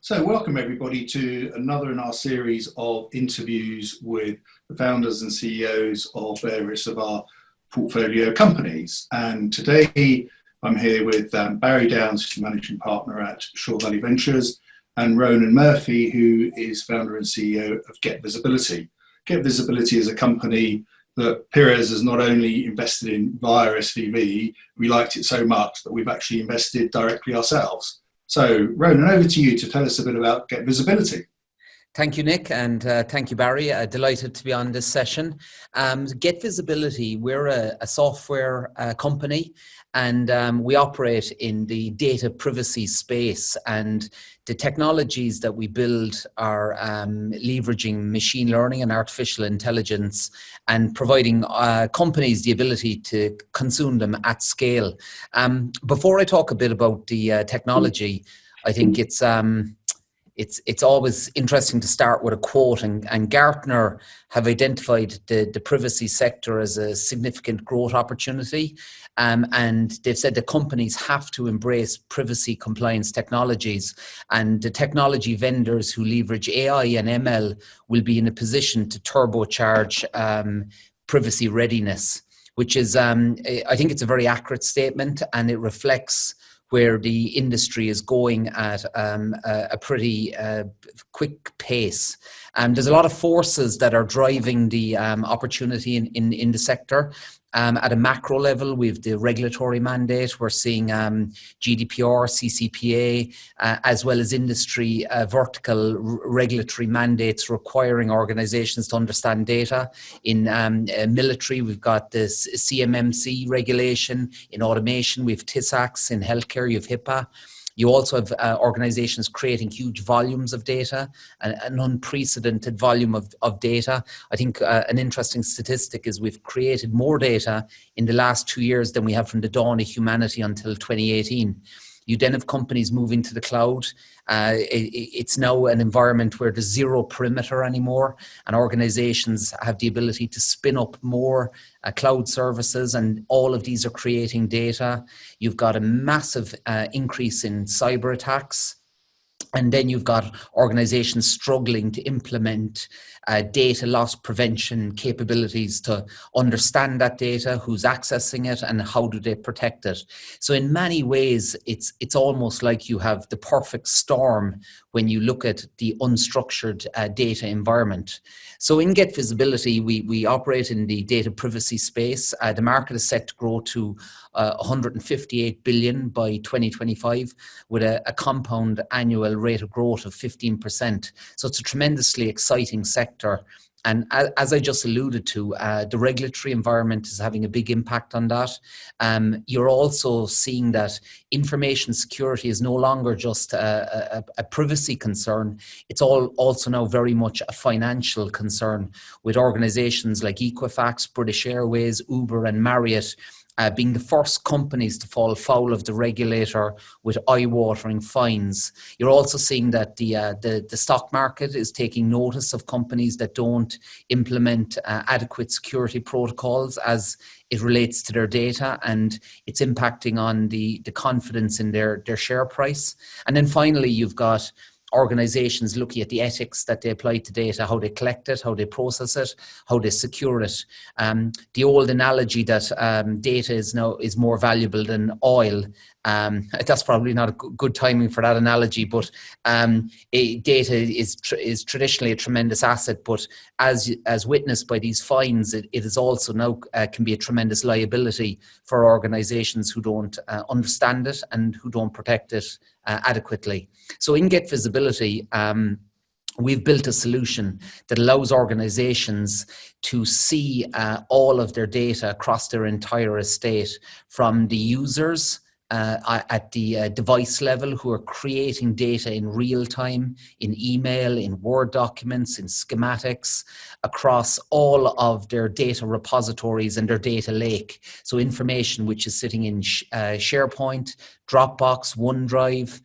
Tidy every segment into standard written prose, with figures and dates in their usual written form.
So welcome everybody to another in our series of interviews with the founders and CEOs of various of our portfolio companies. And today I'm here with Barry Downs, who's the managing partner at Shore Valley Ventures, and Ronan Murphy, who is founder and CEO of Getvisibility. Getvisibility is a company that Pires has not only invested in via SVB, we liked it so much that we've actually invested directly ourselves. So, Ronan, over to you to tell us a bit about Getvisibility. Thank you, Nick, and thank you, Barry. Delighted to be on this session. Getvisibility, we're a software company, and we operate in the data privacy space. And the technologies that we build are leveraging machine learning and artificial intelligence and providing companies the ability to consume them at scale. Before I talk a bit about the technology, I think it's always interesting to start with a quote, and Gartner have identified the privacy sector as a significant growth opportunity, and they've said that companies have to embrace privacy compliance technologies, and the technology vendors who leverage AI and ML will be in a position to turbocharge privacy readiness, which is, I think it's a very accurate statement, and it reflects where the industry is going at a pretty quick pace. There's a lot of forces that are driving the opportunity in the sector. At a macro level, we have the regulatory mandate. We're seeing GDPR, CCPA, as well as industry vertical regulatory mandates requiring organizations to understand data. In military, we've got this CMMC regulation. In automation, we have TISAX. In healthcare, you have HIPAA. You also have organizations creating huge volumes of data, an unprecedented volume of data. I think an interesting statistic is we've created more data in the last 2 years than we have from the dawn of humanity until 2018. You then have companies moving to the cloud. It's now an environment where there's zero perimeter anymore, and organizations have the ability to spin up more cloud services, and all of these are creating data. You've got a massive increase in cyber attacks. And then you've got organizations struggling to implement data loss prevention capabilities to understand that data, who's accessing it, and how do they protect it. So in many ways, it's almost like you have the perfect storm when you look at the unstructured data environment. So in Getvisibility, we operate in the data privacy space. The market is set to grow to 158 billion by 2025 with a compound annual rate of growth of 15%. So it's a tremendously exciting sector. And as I just alluded to, the regulatory environment is having a big impact on that. You're also seeing that information security is no longer just a privacy concern. It's also now very much a financial concern, with organizations like Equifax, British Airways, Uber and Marriott being the first companies to fall foul of the regulator with eye-watering fines. You're also seeing that the stock market is taking notice of companies that don't implement adequate security protocols as it relates to their data, and it's impacting on the confidence in their share price. And then finally, you've got organizations looking at the ethics that they apply to data, how they collect it, how they process it, how they secure it. The old analogy that data is more valuable than oil. That's probably not a good timing for that analogy, but data is traditionally a tremendous asset, but as witnessed by these fines, it is also now can be a tremendous liability for organizations who don't understand it and who don't protect it adequately. So in Getvisibility, we've built a solution that allows organizations to see all of their data across their entire estate, from the users at the device level who are creating data in real time, in email, in Word documents, in schematics, across all of their data repositories and their data lake. So information which is sitting in SharePoint, Dropbox, OneDrive,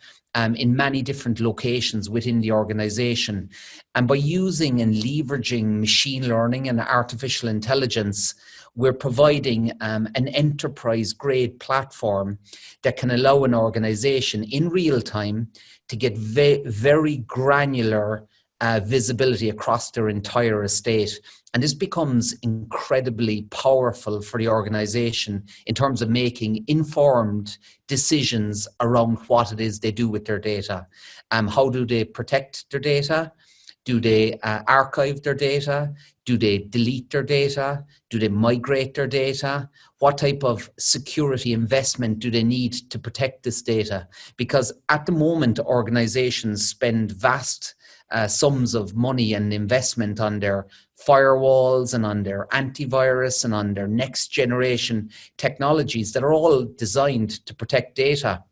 in many different locations within the organization. And by using and leveraging machine learning and artificial intelligence, we're providing an enterprise-grade platform that can allow an organization in real time to get very granular visibility across their entire estate. And this becomes incredibly powerful for the organization in terms of making informed decisions around what it is they do with their data. How do they protect their data? Do they archive their data? Do they delete their data? Do they migrate their data? What type of security investment do they need to protect this data? Because at the moment, organizations spend vast sums of money and investment on their firewalls and on their antivirus and on their next generation technologies that are all designed to protect data.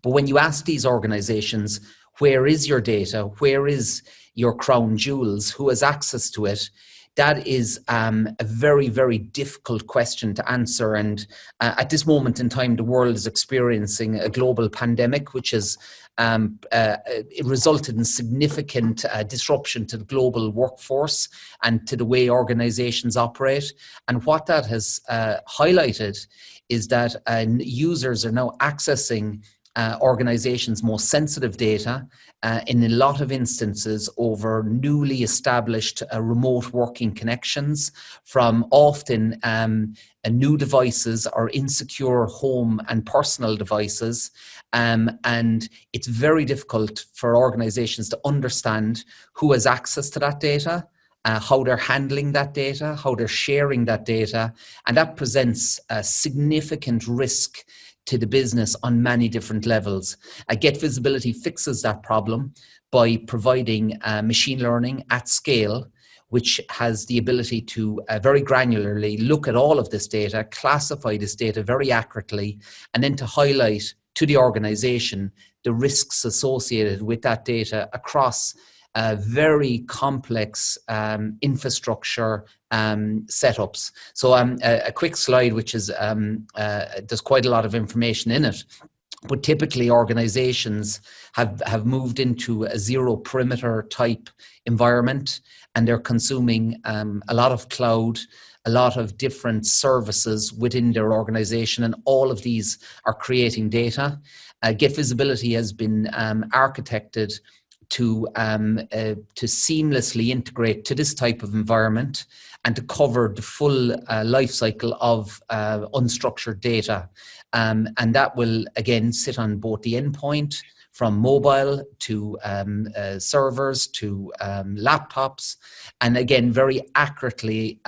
But when you ask these organizations, where is your data? Where is your crown jewels? Who has access to it? That is a very, very difficult question to answer. And at this moment in time, the world is experiencing a global pandemic, which has it resulted in significant disruption to the global workforce and to the way organizations operate. And what that has highlighted is that users are now accessing organizations' most sensitive data in a lot of instances over newly established remote working connections from often new devices or insecure home and personal devices. And it's very difficult for organizations to understand who has access to that data, how they're handling that data, how they're sharing that data. And that presents a significant risk to the business on many different levels. Getvisibility fixes that problem by providing machine learning at scale, which has the ability to very granularly look at all of this data, classify this data very accurately, and then to highlight to the organization the risks associated with that data across very complex infrastructure setups. So a quick slide, which is there's quite a lot of information in it. But typically organizations have moved into a zero perimeter type environment, and they're consuming a lot of cloud, a lot of different services within their organization, and all of these are creating data. Getvisibility has been architected to seamlessly integrate to this type of environment and to cover the full life cycle of unstructured data. And that will, again, sit on both the endpoint, from mobile to servers to laptops, and again, very accurately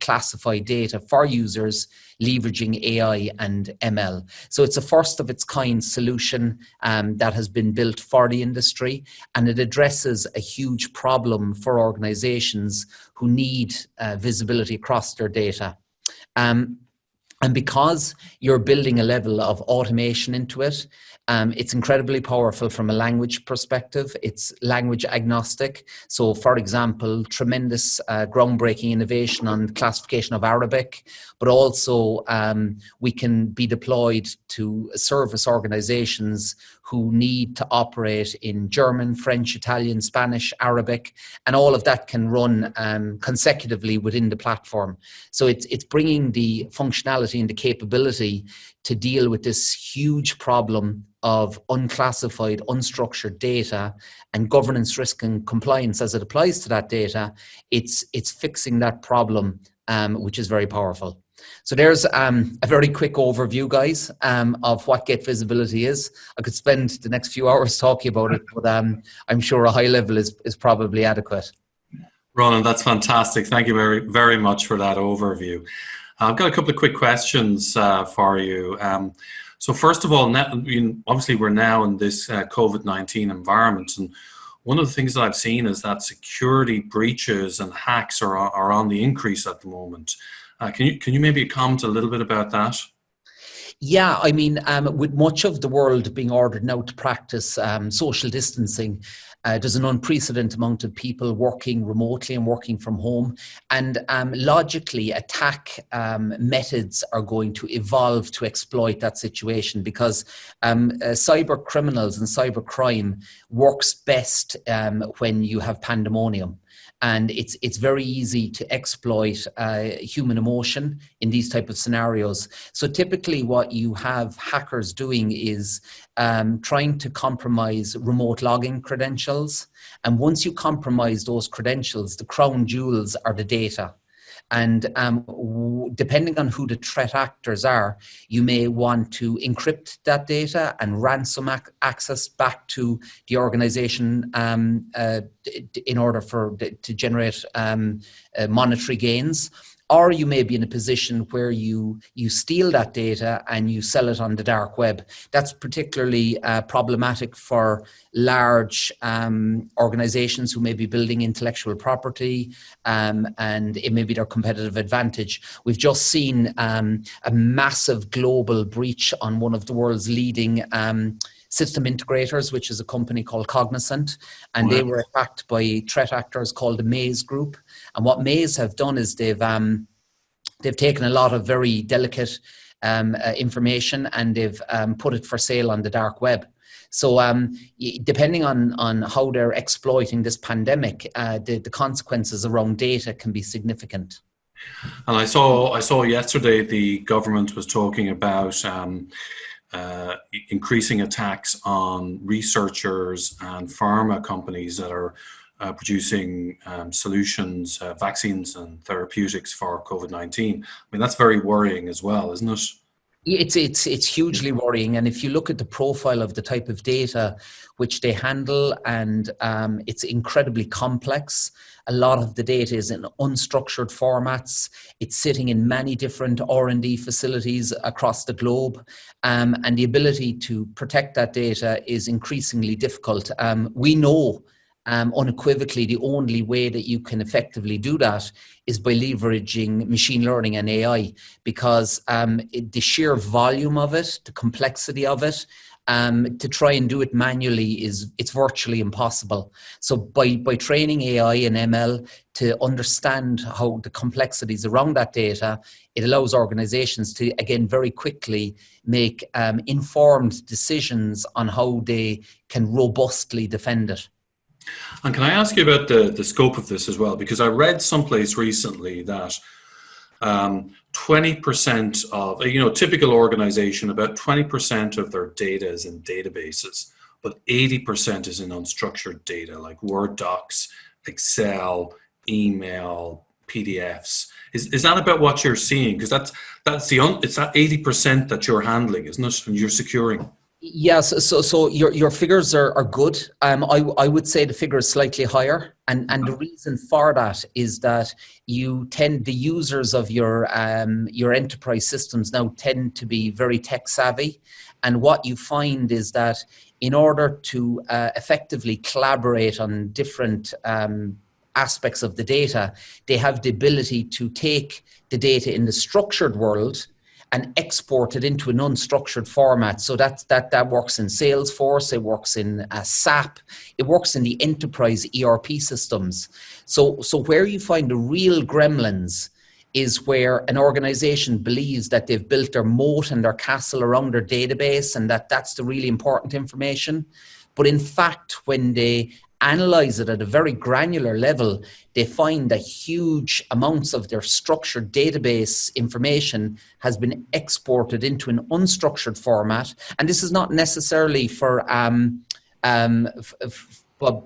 classify data for users leveraging AI and ML. So it's a first of its kind solution that has been built for the industry, and it addresses a huge problem for organizations who need visibility across their data. And because you're building a level of automation into it, it's incredibly powerful from a language perspective. It's language agnostic. So, for example, tremendous groundbreaking innovation on classification of Arabic, but also we can be deployed to service organizations who need to operate in German, French, Italian, Spanish, Arabic, and all of that can run consecutively within the platform. So it's bringing the functionality and the capability to deal with this huge problem of unclassified, unstructured data and governance, risk, and compliance as it applies to that data. It's fixing that problem, which is very powerful. So there's a very quick overview, guys, of what Getvisibility is. I could spend the next few hours talking about it, but I'm sure a high level is probably adequate. Ronan, that's fantastic. Thank you very, very much for that overview. I've got a couple of quick questions for you. So first of all, obviously we're now in this COVID-19 environment, and one of the things that I've seen is that security breaches and hacks are on the increase at the moment. Can you maybe comment a little bit about that? Yeah, I mean, with much of the world being ordered now to practice social distancing, there's an unprecedented amount of people working remotely and working from home. And logically, attack methods are going to evolve to exploit that situation, because cyber criminals and cyber crime works best when you have pandemonium. and it's very easy to exploit human emotion in these type of scenarios. So typically what you have hackers doing is trying to compromise remote login credentials, and once you compromise those credentials, the crown jewels are the data. And depending on who the threat actors are, you may want to encrypt that data and ransom access back to the organization in order to generate monetary gains. Or you may be in a position where you steal that data and you sell it on the dark web. That's particularly problematic for large organizations who may be building intellectual property, and it may be their competitive advantage. We've just seen a massive global breach on one of the world's leading system integrators, which is a company called Cognizant, and they were attacked by threat actors called the Maze Group. And what Maze have done is they've taken a lot of very delicate information and they've put it for sale on the dark web. So depending on how they're exploiting this pandemic, the consequences around data can be significant. And I saw yesterday the government was talking about increasing attacks on researchers and pharma companies that are producing solutions, vaccines and therapeutics for COVID-19. I mean, that's very worrying as well, isn't it? It's hugely worrying. And if you look at the profile of the type of data which they handle, and it's incredibly complex. A lot of the data is in unstructured formats. It's sitting in many different R&D facilities across the globe. And the ability to protect that data is increasingly difficult. We know unequivocally the only way that you can effectively do that is by leveraging machine learning and AI, because the sheer volume of it, the complexity of it, to try and do it manually it's virtually impossible. So by training AI and ML to understand how the complexities around that data, it allows organizations to, again, very quickly make informed decisions on how they can robustly defend it. And can I ask you about the scope of this as well? Because I read someplace recently that 20% of, typical organization, about 20% of their data is in databases, but 80% is in unstructured data like Word docs, Excel, email, PDFs. Is that about what you're seeing? Because it's that 80% that you're handling, isn't it? And you're securing. Yes, so your figures are good. I would say the figure is slightly higher, and the reason for that is that the users of your enterprise systems now tend to be very tech savvy, and what you find is that in order to effectively collaborate on different aspects of the data, they have the ability to take the data in the structured world and export it into an unstructured format. So that works in Salesforce, it works in SAP, it works in the enterprise ERP systems. So where you find the real gremlins is where an organization believes that they've built their moat and their castle around their database, and that's the really important information. But in fact, when they analyze it at a very granular level, they find that huge amounts of their structured database information has been exported into an unstructured format. And this is not necessarily for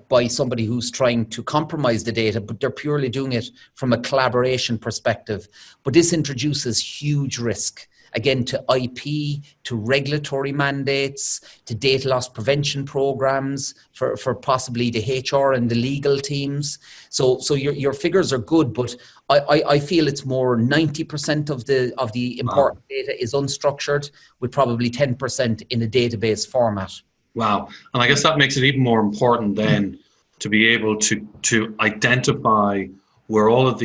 by somebody who's trying to compromise the data, but they're purely doing it from a collaboration perspective. But this introduces huge risk, again, to IP, to regulatory mandates, to data loss prevention programs for possibly the HR and the legal teams. So your figures are good, but I feel it's more 90% of the important data is unstructured, with probably 10% in a database format. Wow. And I guess that makes it even more important then to be able to identify where all of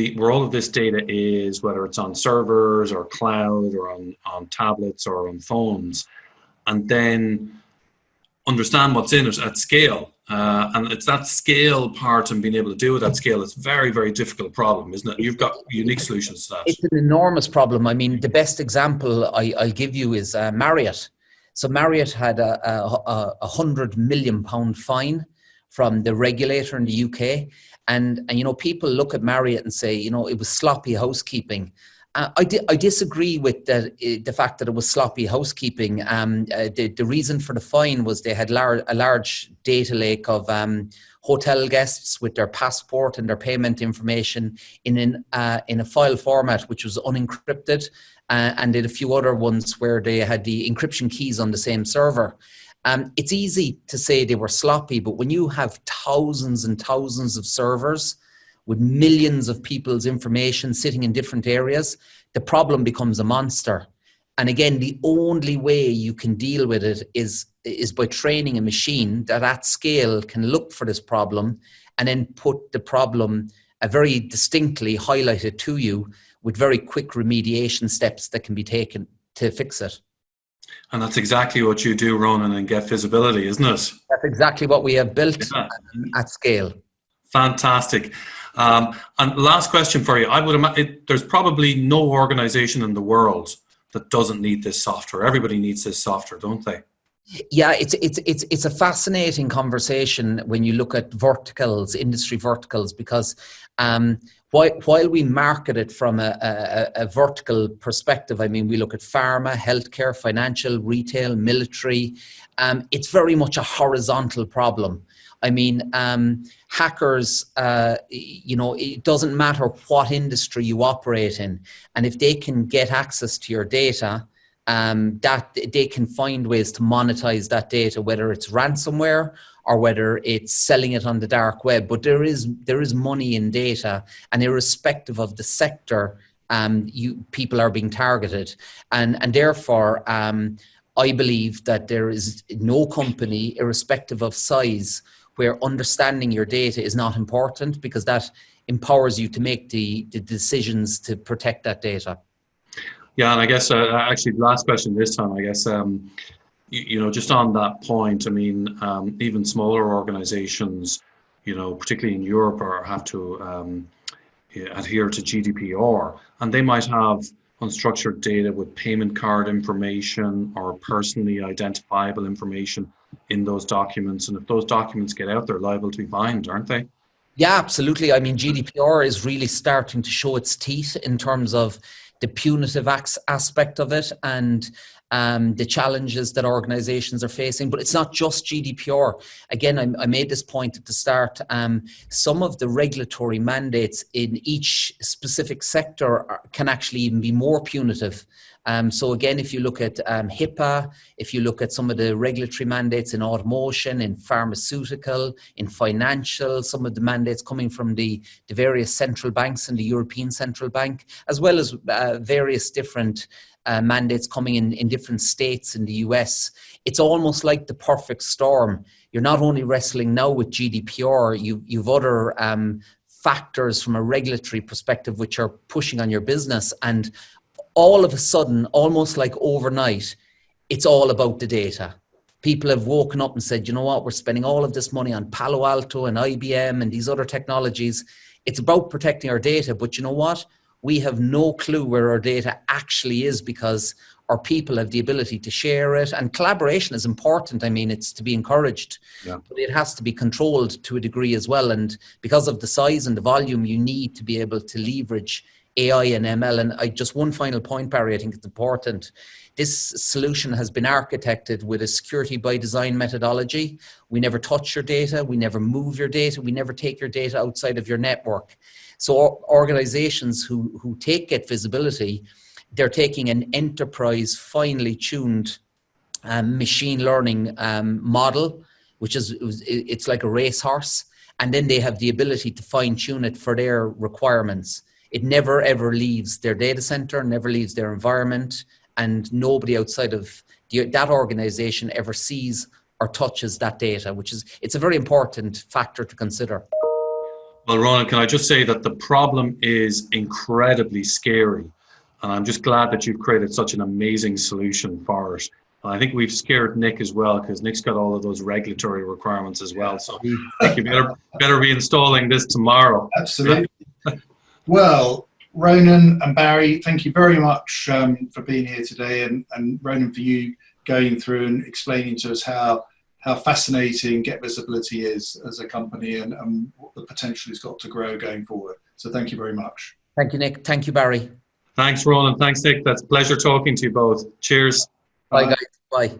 this data is, whether it's on servers or cloud or on tablets or on phones, and then understand what's in it at scale. And it's that scale part and being able to do it at scale. It's a very, very difficult problem, isn't it? You've got unique solutions to that. It's an enormous problem. I mean, the best example I'll give you is Marriott. So Marriott had a £100 million fine from the regulator in the UK. And you know, people look at Marriott and say, you know, it was sloppy housekeeping. I disagree with the fact that it was sloppy housekeeping. The reason for the fine was they had a large data lake of hotel guests with their passport and their payment information in a file format which was unencrypted, and did a few other ones where they had the encryption keys on the same server. It's easy to say they were sloppy, but when you have thousands and thousands of servers with millions of people's information sitting in different areas, the problem becomes a monster. And again, the only way you can deal with it is by training a machine that at scale can look for this problem and then put the problem very distinctly highlighted to you with very quick remediation steps that can be taken to fix it. And that's exactly what you do, Ronan, and Getvisibility, isn't it? That's exactly what we have built at scale. Fantastic. And last question for you. I would imagine there's probably no organization in the world that doesn't need this software. Everybody needs this software, don't they? Yeah, it's a fascinating conversation when you look at verticals, industry verticals, because while we market it from a vertical perspective, I mean, we look at pharma, healthcare, financial, retail, military. It's very much a horizontal problem. I mean, hackers, you know, it doesn't matter what industry you operate in. And if they can get access to your data, that they can find ways to monetize that data, whether it's ransomware or whether it's selling it on the dark web. But there is money in data, and irrespective of the sector, people are being targeted. And therefore, I believe that there is no company, irrespective of size, where understanding your data is not important, because that empowers you to make the decisions to protect that data. Yeah, and I guess actually the last question this time, I guess, you know, just on that point, I mean, even smaller organizations, you know, particularly in Europe, have to adhere to GDPR, and they might have unstructured data with payment card information or personally identifiable information in those documents. And if those documents get out, they're liable to be fined, aren't they? Yeah, absolutely. I mean, GDPR is really starting to show its teeth in terms of the punitive aspect of it and the challenges that organizations are facing. But it's not just GDPR. Again, I made this point at the start. Some of the regulatory mandates in each specific sector can actually even be more punitive. So again, if you look at HIPAA, if you look at some of the regulatory mandates in automotion, in pharmaceutical, in financial, some of the mandates coming from the various central banks and the European Central Bank, as well as various different mandates coming in different states in the US. It's almost like the perfect storm. You're not only wrestling now with GDPR, you've other factors from a regulatory perspective which are pushing on your business, and all of a sudden, almost like overnight, it's all about the data. People have woken up and said, you know what, we're spending all of this money on Palo Alto and IBM and these other technologies. It's about protecting our data, but you know what? We have no clue where our data actually is, because our people have the ability to share it, and collaboration is important. I mean, it's to be encouraged, but it has to be controlled to a degree as well. And because of the size and the volume, you need to be able to leverage AI and ML. And just one final point, Barry, I think it's important. This solution has been architected with a security by design methodology. We never touch your data. We never move your data. We never take your data outside of your network. So organizations who take Getvisibility, they're taking an enterprise, finely tuned machine learning model, which it's like a racehorse. And then they have the ability to fine tune it for their requirements. It never ever leaves their data center, never leaves their environment, and nobody outside of that organization ever sees or touches that data, it's a very important factor to consider. Well, Ronan, can I just say that the problem is incredibly scary, and I'm just glad that you've created such an amazing solution for it. I think we've scared Nick as well, because Nick's got all of those regulatory requirements as well. So I think you better be installing this tomorrow. Absolutely. Well, Ronan and Barry, thank you very much for being here today, and Ronan, for you going through and explaining to us how how fascinating Getvisibility is as a company and what the potential it's got to grow going forward. So thank you very much. Thank you, Nick. Thank you, Barry. Thanks, Roland. Thanks, Nick. That's a pleasure talking to you both. Cheers. Bye, guys. Bye.